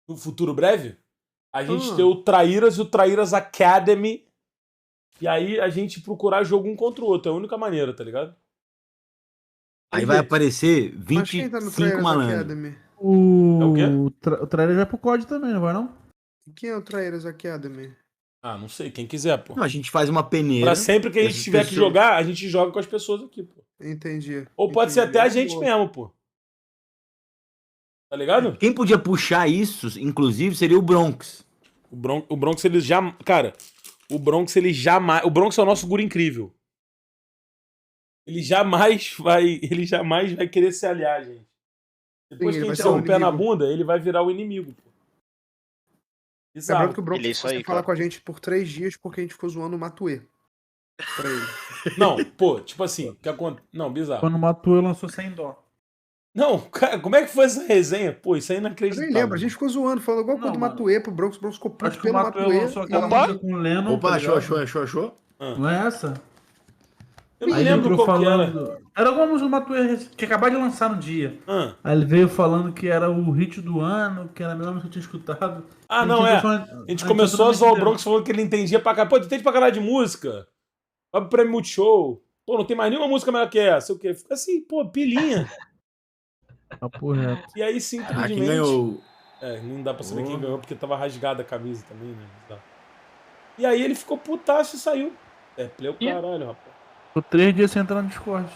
no futuro breve, a gente ter o Traíras e o Traíras Academy. E aí a gente procurar jogo um contra o outro. É a única maneira, tá ligado? Aí vai aparecer Mas quem tá no 25 Trailers malandros. Academy? É o quê? O trailer vai pro COD também, não vai não? Quem é o Trailers Academy? Ah, não sei. Quem quiser, pô. Não, a gente faz uma peneira. Pra sempre que a gente essas tiver que pessoas- jogar, a gente joga com as pessoas aqui, pô. Entendi. Ou pode ser Entendi. até a gente Boa. mesmo, pô. Tá ligado? Quem podia puxar isso, inclusive, seria o Bronx. O Bronx, ele já... Cara, o Bronx, ele jamais... O Bronx é o nosso guri incrível. Ele jamais vai querer se aliar, gente. Depois Sim, que ele a vai gente ser o der um pé na inimigo. bunda, ele vai virar o inimigo, pô. Bizarro. Lembrando que o Bronx Ele é isso você aí, fala cara. com a gente por 3 dias porque a gente ficou zoando o Matuê. Pra ele. Não, pô, tipo assim, que acontece... Não, bizarro. Quando matou, lançou sem dó. Não, cara, como é que foi essa resenha? Pô, isso aí é Eu nem inacreditável. lembro, a gente ficou zoando, falando igual coisa do Não, Matuê pro Bronx. O Bronx ficou puto Acho que o pelo Matuê Matuê. lançou aquela Opa! música com o Lennon. Opa, tá achou, ligado? achou. Não é essa? Eu não Aí ele lembro entrou qual que era. falando. Era alguma música do Matuê que acabou de lançar no dia. Ah, Aí ele veio falando que era o hit do ano, que era a melhor música que eu tinha escutado. Ah, não, é. A gente começou a zoar o Bronx falando que ele entendia pra caralho. Pô, tu entende pra caralho de música? Vai pro Prêmio Multishow. Pô, não tem mais nenhuma música melhor que essa. O quê? Fica assim, pô, pilinha. Papo reto. E aí, Ah, quem simplesmente... ganhou? É, não dá pra saber quem Porra. ganhou, porque tava rasgada a camisa também, né? Tá. E aí ele ficou putaço e saiu. É, play o caralho, rapaz. Ficou 3 dias sem entrar no Discord.